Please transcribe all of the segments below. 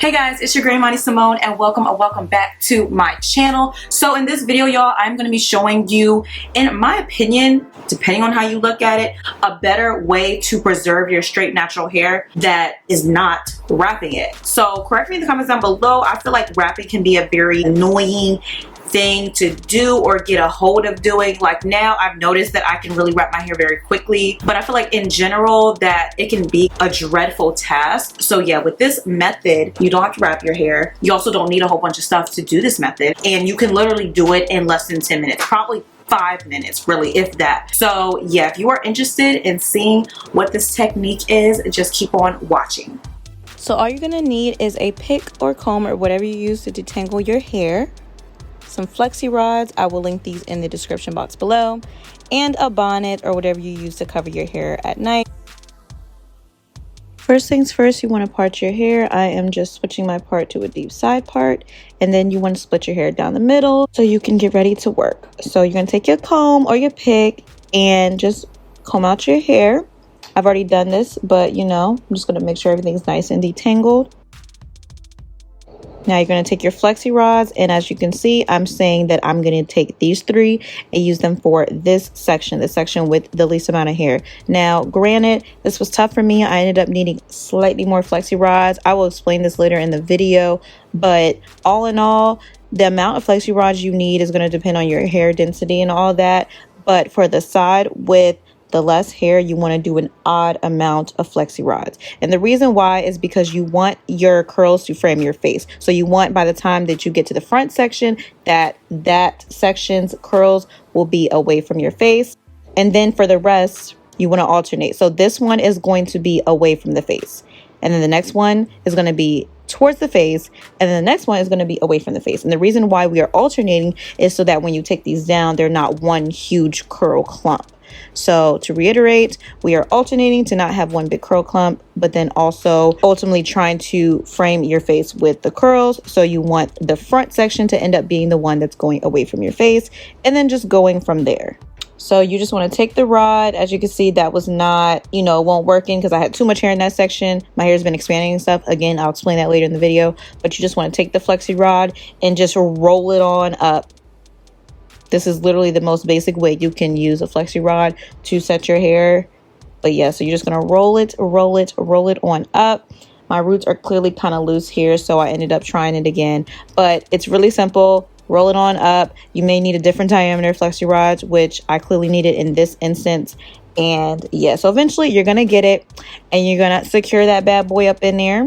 Hey guys, it's your Grandma Simone and welcome back to my channel. So in this video, y'all, I'm going to be showing you, in my opinion, depending on how you look at it, a better way to preserve your straight natural hair that is not wrapping it. So correct me in the comments down below. I feel like wrapping can be a very annoying thing to do or get a hold of doing. Like now I've noticed that I can really wrap my hair very quickly, but I feel like in general that it can be a dreadful task. So yeah, with this method, you don't have to wrap your hair. You also don't need a whole bunch of stuff to do this method, and you can literally do it in less than 10 minutes, probably 5 minutes, really, if that. So yeah, if you are interested in seeing what this technique is, just keep on watching. So all you're gonna need is a pick or comb or whatever you use to detangle your hair, some flexi rods, I will link these in the description box below, and a bonnet or whatever you use to cover your hair at night. First things first, you want to part your hair. I am just switching my part to a deep side part, and then you want to split your hair down the middle so you can get ready to work. So you're going to take your comb or your pick and just comb out your hair. I've already done this, but you know, I'm just going to make sure everything's nice and detangled. Now you're going to take your flexi rods, and as you can see, I'm saying that I'm going to take these 3 and use them for this section, the section with the least amount of hair. Now, granted, this was tough for me. I ended up needing slightly more flexi rods. I will explain this later in the video, but all in all, the amount of flexi rods you need is going to depend on your hair density and all that. But for the side with the less hair, you want to do an odd amount of flexi rods. And the reason why is because you want your curls to frame your face. So you want, by the time that you get to the front section, that section's curls will be away from your face. And then for the rest, you want to alternate. So this one is going to be away from the face, and then the next one is going to be towards the face, and then the next one is going to be away from the face. And the reason why we are alternating is so that when you take these down, they're not one huge curl clump. So to reiterate, we are alternating to not have one big curl clump, but then also ultimately trying to frame your face with the curls. So you want the front section to end up being the one that's going away from your face, and then just going from there. So you just want to take the rod. As you can see, that was not, it won't work in because I had too much hair in that section. My hair has been expanding and stuff. Again, I'll explain that later in the video, but you just want to take the flexi rod and just roll it on up. This is literally the most basic way you can use a flexi rod to set your hair. But yeah, so you're just going to roll it on up. My roots are clearly kind of loose here, so I ended up trying it again. But it's really simple. Roll it on up. You may need a different diameter flexi rods, which I clearly needed in this instance. And yeah, so eventually you're going to get it, and you're going to secure that bad boy up in there.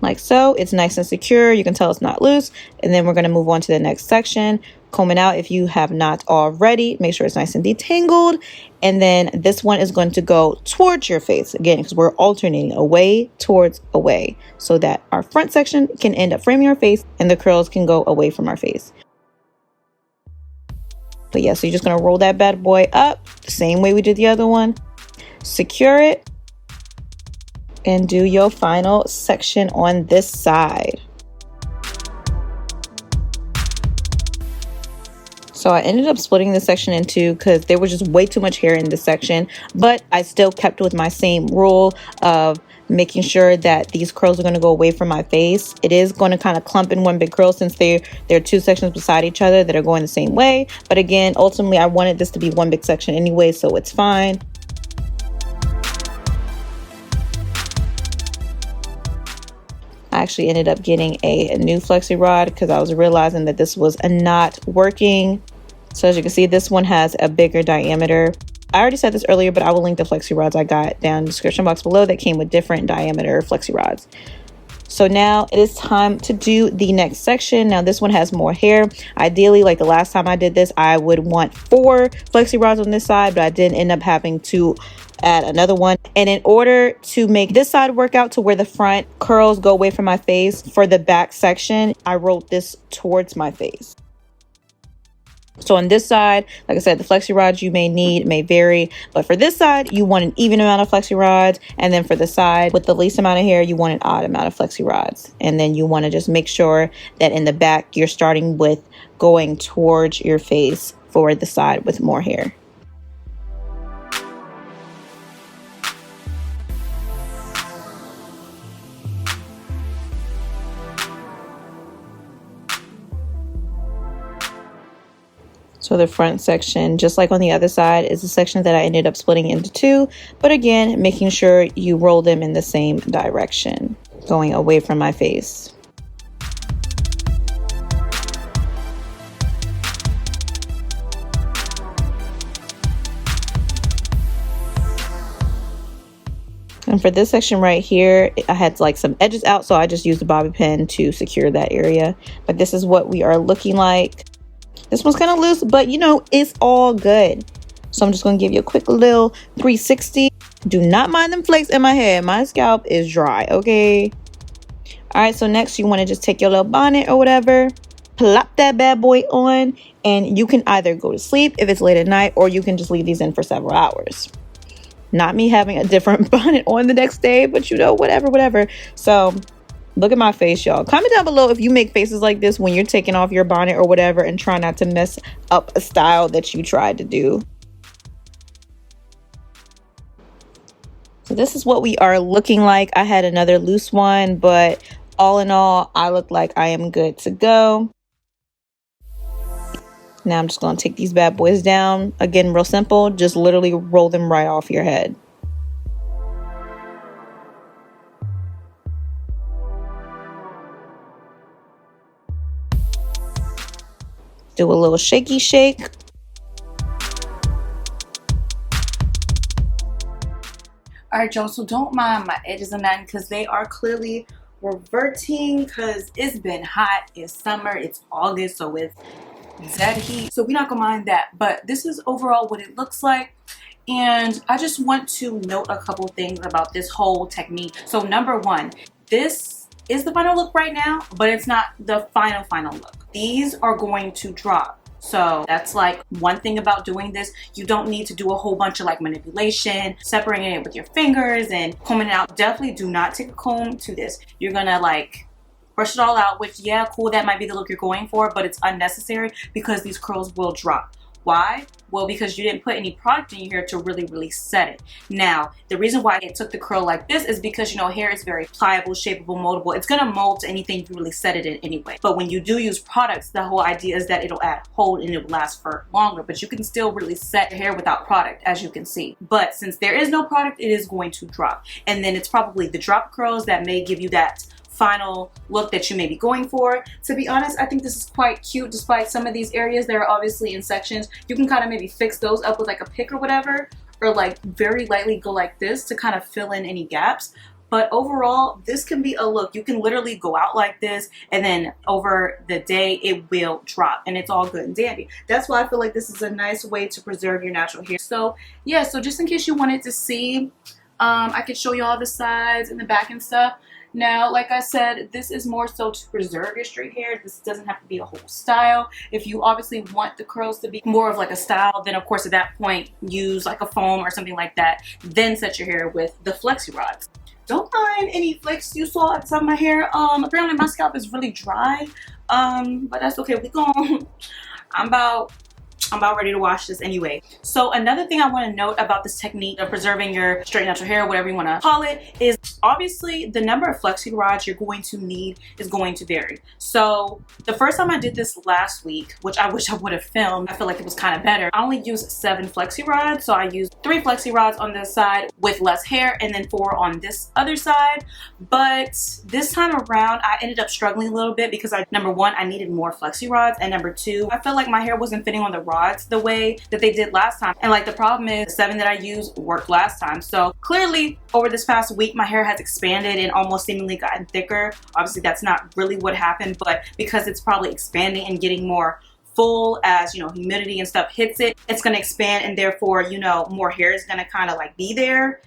Like so. It's nice and secure. You can tell it's not loose. And then we're going to move on to the next section. Comb it out if you have not already. Make sure it's nice and detangled. And then this one is going to go towards your face again, because we're alternating away towards away, so that our front section can end up framing our face and the curls can go away from our face. But yeah, so you're just going to roll that bad boy up the same way we did the other one. Secure it. And do your final section on this side. So I ended up splitting this section in 2 because there was just way too much hair in this section, but I still kept with my same rule of making sure that these curls are going to go away from my face. It is going to kind of clump in one big curl since there are 2 sections beside each other that are going the same way. But again, ultimately I wanted this to be one big section anyway, so it's fine. I actually ended up getting a new flexi rod because I was realizing that this was not working. So as you can see, this one has a bigger diameter. I already said this earlier, but I will link the flexi rods I got down in the description box below that came with different diameter flexi rods. So now it is time to do the next section. Now this one has more hair. Ideally, like the last time I did this, I would want 4 flexi rods on this side, but I did end up having to add another one. And in order to make this side work out to where the front curls go away from my face, for the back section, I rolled this towards my face. So on this side, like I said, the flexi rods you may need may vary, but for this side, you want an even amount of flexi rods. And then for the side with the least amount of hair, you want an odd amount of flexi rods. And then you want to just make sure that in the back, you're starting with going towards your face for the side with more hair. So the front section, just like on the other side, is the section that I ended up splitting into two. But again, making sure you roll them in the same direction, going away from my face. And for this section right here, I had like some edges out, so I just used the bobby pin to secure that area. But this is what we are looking like. This one's kind of loose, but you know, it's all good. So I'm just going to give you a quick little 360. Do not mind them flakes in my head. My scalp is dry, okay? All right, so next you want to just take your little bonnet or whatever, plop that bad boy on, and you can either go to sleep if it's late at night, or you can just leave these in for several hours. Not me having a different bonnet on the next day, but you know, whatever. So look at my face, y'all. Comment down below if you make faces like this when you're taking off your bonnet or whatever, and try not to mess up a style that you tried to do. So this is what we are looking like. I had another loose one, but all in all, I look like I am good to go. Now I'm just going to take these bad boys down. Again, real simple. Just literally roll them right off your head. Do a little shaky shake. All right, y'all, so don't mind my edges and that because they are clearly reverting because it's been hot. It's summer. It's August, so it's dead heat. So we're not gonna mind that. But this is overall what it looks like. And I just want to note a couple things about this whole technique. So number one, this is the final look right now, but it's not the final look. These are going to drop. So that's like one thing about doing this. You don't need to do a whole bunch of like manipulation, separating it with your fingers and combing it out. Definitely do not take a comb to this. You're gonna like brush it all out, which yeah, cool, that might be the look you're going for, but it's unnecessary because these curls will drop. Why? Well, because you didn't put any product in your hair to really set it. Now, the reason why it took the curl like this is because, you know, hair is very pliable, shapeable, moldable. It's gonna mold to anything you really set it in anyway. But when you do use products, the whole idea is that it'll add hold and it will last for longer. But you can still really set your hair without product, as you can see. But since there is no product, it is going to drop. And then it's probably the drop curls that may give you that final look that you may be going for. To be honest, I think this is quite cute despite some of these areas that are obviously in sections. You can kind of maybe fix those up with like a pick or whatever, or like very lightly go like this to kind of fill in any gaps. But overall, this can be a look. You can literally go out like this and then over the day it will drop and it's all good and dandy. That's why I feel like this is a nice way to preserve your natural hair. So yeah, so just in case you wanted to see, I could show you all the sides and the back and stuff. Now, like I said, this is more so to preserve your straight hair. This doesn't have to be a whole style. If you obviously want the curls to be more of like a style, then of course at that point, use like a foam or something like that. Then set your hair with the flexi rods. Don't mind any flakes you saw at the top of my hair. Apparently my scalp is really dry, but that's okay. I'm about ready to wash this anyway. So another thing I want to note about this technique of preserving your straight natural hair, whatever you want to call it, is obviously the number of flexi rods you're going to need is going to vary. So the first time I did this last week, which I wish I would have filmed, I feel like it was kind of better. I only used 7 flexi rods. So I used 3 flexi rods on this side with less hair and then 4 on this other side. But this time around, I ended up struggling a little bit because number one, I needed more flexi rods, and number 2, I felt like my hair wasn't fitting on the rods the way that they did last time. And like the problem is the 7 that I used worked last time. So clearly over this past week, my hair has expanded and almost seemingly gotten thicker. Obviously that's not really what happened, but because it's probably expanding and getting more full as, you know, humidity and stuff hits it, it's going to expand, and therefore, you know, more hair is going to kind of like be there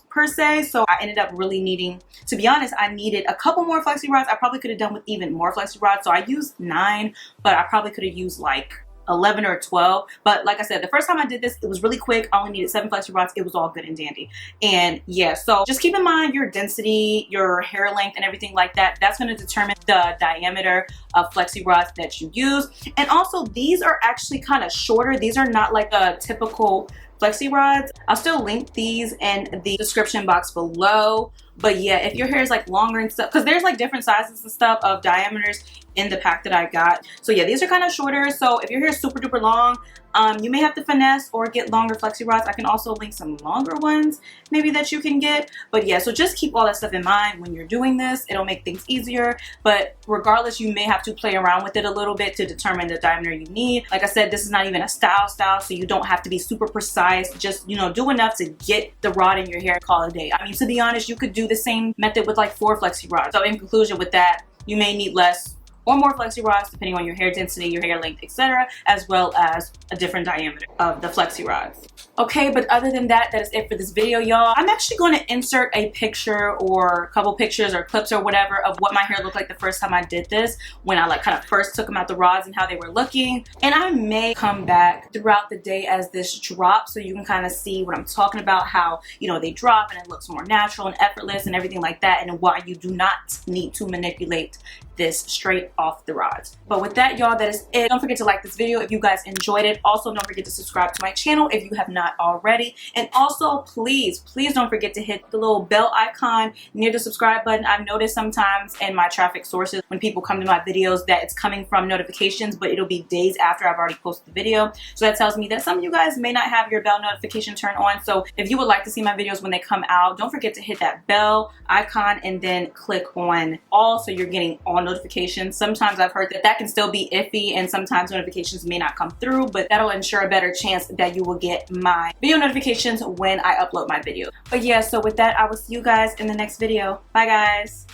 per se. So I ended up really needing, to be honest, I needed a couple more flexi rods. I probably could have done with even more flexi rods. So I used 9, but I probably could have used like 11 or 12. But like I said, the first time I did this, it was really quick. I only needed 7 flexi rods. It was all good and dandy. And yeah, so just keep in mind your density, your hair length, and everything like that. That's going to determine the diameter of flexi rods that you use. And also, these are actually kind of shorter. These are not like a typical flexi rods. I'll still link these in the description box below. But yeah, if your hair is like longer and stuff, because there's like different sizes and stuff of diameters in the pack that I got. So yeah, these are kind of shorter. So if your hair is super duper long, you may have to finesse or get longer flexi rods. I can also link some longer ones maybe that you can get. But yeah, so just keep all that stuff in mind when you're doing this. It'll make things easier. But regardless, you may have to play around with it a little bit to determine the diameter you need. Like I said, this is not even a style, so you don't have to be super precise. Just, you know, do enough to get the rod in your hair and call it a day. I mean, to be honest, you could do the same method with like 4 flexi rods. So in conclusion with that, you may need less or more flexi rods depending on your hair density, your hair length, etc., as well as a different diameter of the flexi rods. Okay, but other than that, that is it for this video, y'all. I'm actually going to insert a picture or a couple pictures or clips or whatever of what my hair looked like the first time I did this, when I like kind of first took them out the rods and how they were looking. And I may come back throughout the day as this drops so you can kind of see what I'm talking about, how, you know, they drop and it looks more natural and effortless and everything like that, and why you do not need to manipulate this straight off the rods. But with that, y'all, that is it. Don't forget to like this video if you guys enjoyed it. Also, don't forget to subscribe to my channel if you have not already. And also, please don't forget to hit the little bell icon near the subscribe button. I've noticed sometimes in my traffic sources when people come to my videos that it's coming from notifications, but it'll be days after I've already posted the video. So that tells me that some of you guys may not have your bell notification turned on. So if you would like to see my videos when they come out, don't forget to hit that bell icon and then click on all so you're getting all notifications. Sometimes I've heard that that can still be iffy and sometimes notifications may not come through, but that'll ensure a better chance that you will get my video notifications when I upload my video. But yeah, so with that, I will see you guys in the next video. Bye guys.